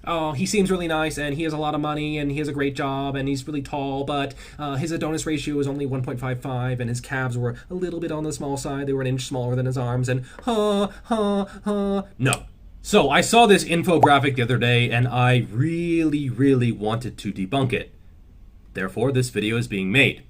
oh, he seems really nice and he has a lot of money and he has a great job and he's really tall, but his Adonis ratio is only 1.55 and his calves were a little bit on the small side. They were an inch smaller than his arms and No. So I saw this infographic the other day and I really wanted to debunk it. Therefore, this video is being made.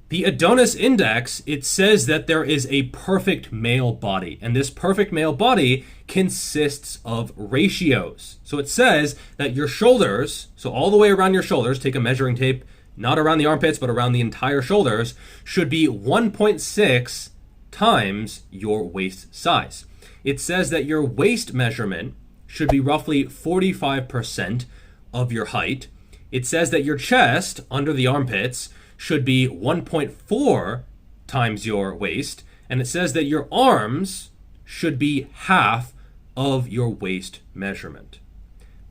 The Adonis Index, it says that there is a perfect male body, and this perfect male body consists of ratios. So it says that your shoulders, so all the way around your shoulders, take a measuring tape, not around the armpits, but around the entire shoulders, should be 1.6 times your waist size. It says that your waist measurement should be roughly 45% of your height. It says that your chest, under the armpits, should be 1.4 times your waist, and it says that your arms should be half of your waist measurement.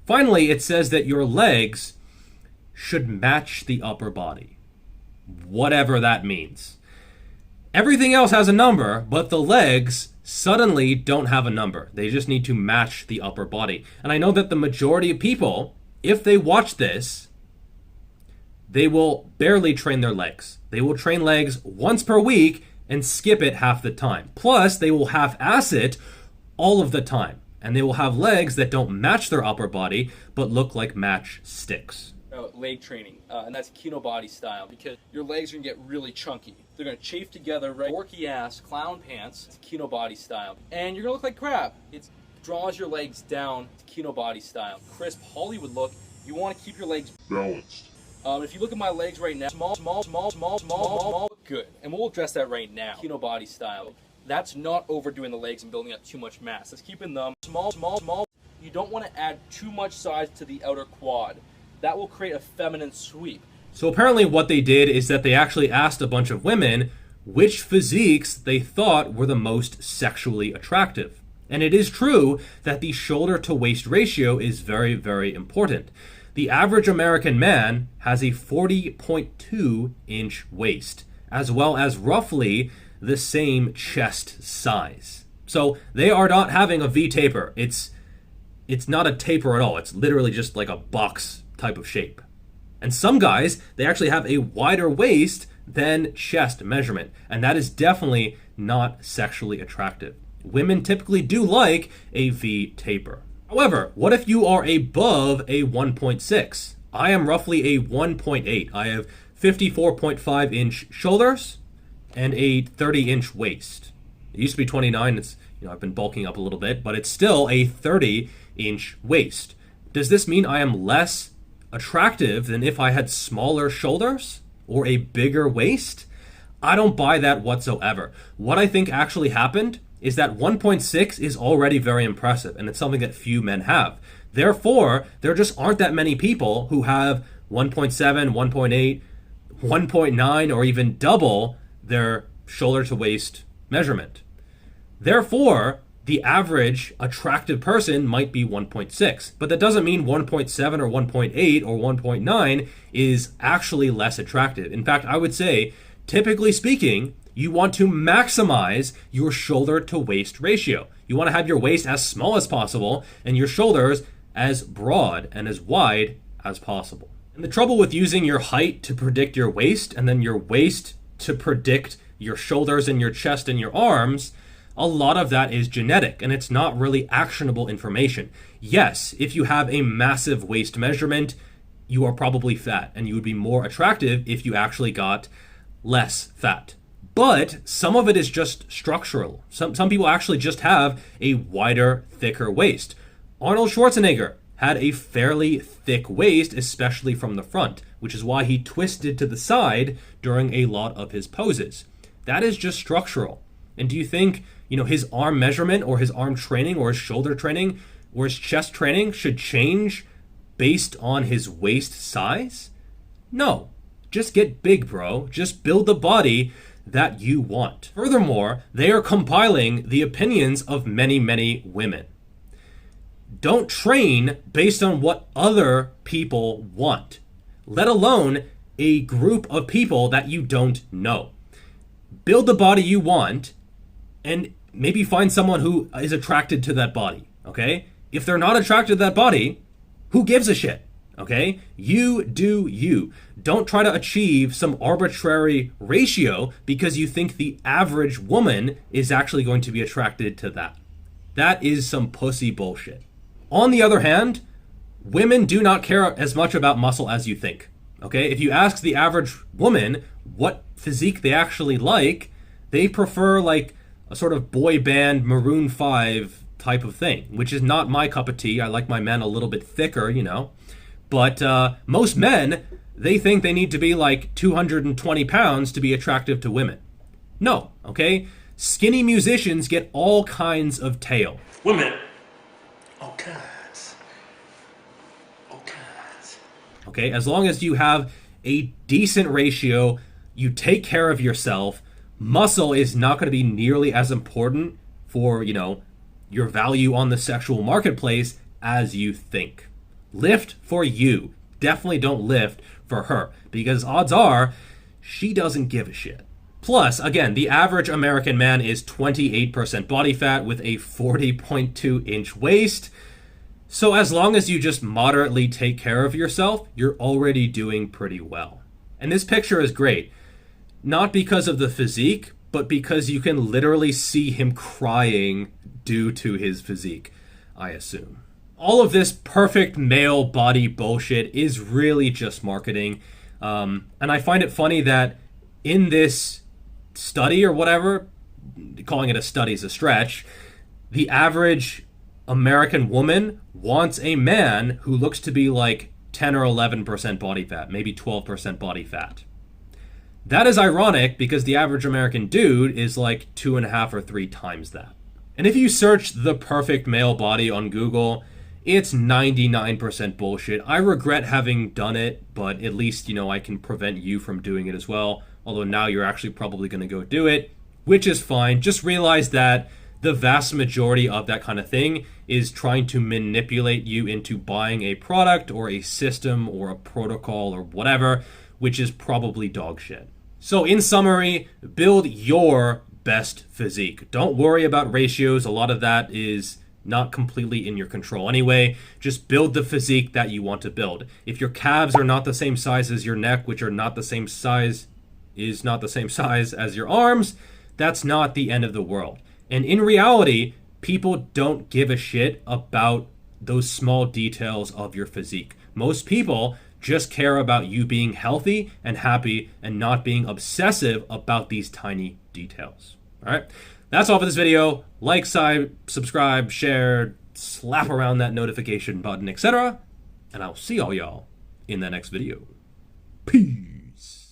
Finally, it says that your legs should match the upper body, whatever that means. Everything else has a number, but the legs suddenly don't have a number. They just need to match the upper body. And I know that the majority of people, if they watch this, they will barely train their legs. They will train legs once per week and skip it half the time. Plus, they will half-ass it all of the time. And they will have legs that don't match their upper body, but look like matchsticks. Leg training, and that's kino body style, because your legs are gonna get really chunky. They're gonna chafe together, right? Dorky ass clown pants. It's kino body style, and you're gonna look like crap. It draws your legs down to kino body style. Crisp Hollywood look. You want to keep your legs balanced. If you look at my legs right now, small, good. And we'll address that right now. Kino body style. That's not overdoing the legs and building up too much mass. That's keeping them small. You don't want to add too much size to the outer quad. That will create a feminine sweep. So apparently what they did is that they actually asked a bunch of women which physiques they thought were the most sexually attractive. And it is true that the shoulder to waist ratio is very important. The average American man has a 40.2 inch waist, as well as roughly the same chest size. So they are not having a V taper. It's not a taper at all. It's literally just like a box type of shape. And some guys, they actually have a wider waist than chest measurement, and that is definitely not sexually attractive. Women typically do like a V taper. However, what if you are above a 1.6? I am roughly a 1.8. I have 54.5 inch shoulders and a 30 inch waist. It used to be 29. It's, I've been bulking up a little bit, but it's still a 30 inch waist. Does this mean I am less attractive than if I had smaller shoulders or a bigger waist? I don't buy that whatsoever. What I think actually happened is that 1.6 is already very impressive, and it's something that few men have. Therefore, there just aren't that many people who have 1.7, 1.8, 1.9, or even double their shoulder to waist measurement. Therefore, the average attractive person might be 1.6, but that doesn't mean 1.7 or 1.8 or 1.9 is actually less attractive. In fact, I would say, typically speaking, you want to maximize your shoulder to waist ratio. You want to have your waist as small as possible and your shoulders as broad and as wide as possible. And the trouble with using your height to predict your waist and then your waist to predict your shoulders and your chest and your arms, a lot of that is genetic and it's not really actionable information. Yes, if you have a massive waist measurement, you are probably fat and you would be more attractive if you actually got less fat. But some of it is just structural. Some people actually just have a wider, thicker waist. Arnold Schwarzenegger had a fairly thick waist, especially from the front, which is why he twisted to the side during a lot of his poses. That is just structural. And do you think, his arm measurement or his arm training or his shoulder training or his chest training should change based on his waist size? No. Just get big, bro. Just build the body that you want. Furthermore, they are compiling the opinions of many women. Don't train based on what other people want, let alone a group of people that you don't know. Build the body you want and maybe find someone who is attracted to that body, okay? If they're not attracted to that body, Who gives a shit? Okay? You do you. Don't try to achieve some arbitrary ratio because you think the average woman is actually going to be attracted to that. That is some pussy bullshit. On the other hand, women do not care as much about muscle as you think. Okay? If you ask the average woman what physique they actually like, they prefer like a sort of boy band Maroon 5 type of thing, which is not my cup of tea. I like my men a little bit thicker, you know. But most men, they think they need to be like 220 pounds to be attractive to women. No, okay? Skinny musicians get all kinds of tail. Women. All kinds. All kinds. Okay, as long as you have a decent ratio, you take care of yourself, muscle is not going to be nearly as important for, you know, your value on the sexual marketplace as you think. Lift for you. Definitely don't lift for her, because odds are she doesn't give a shit. Plus, again, the average American man is 28% body fat with a 40.2 inch waist. So as long as you just moderately take care of yourself, you're already doing pretty well. And this picture is great, not because of the physique, but because you can literally see him crying due to his physique, I assume. All of this perfect male body bullshit is really just marketing. And I find it funny that in this study or whatever, calling it a study is a stretch, the average American woman wants a man who looks to be like 10 or 11% body fat, maybe 12% body fat. That is ironic because the average American dude is like 2.5 or 3 times that. And if you search the perfect male body on Google, it's 99% bullshit. I regret having done it, but at least, you know, I can prevent you from doing it as well. Although now you're actually probably going to go do it, which is fine. Just realize that the vast majority of that kind of thing is trying to manipulate you into buying a product or a system or a protocol or whatever, which is probably dog shit. So in summary, build your best physique. Don't worry about ratios. A lot of that is not completely in your control anyway. Just build the physique that you want to build. If your calves are not the same size as your neck, which are not the same size, is not the same size as your arms, that's not the end of the world. And in reality, people don't give a shit about those small details of your physique. Most people just care about you being healthy and happy and not being obsessive about these tiny details. All right? That's all for this video. Like, subscribe, share, slap around that notification button, etc. And I'll see all y'all in the next video. Peace.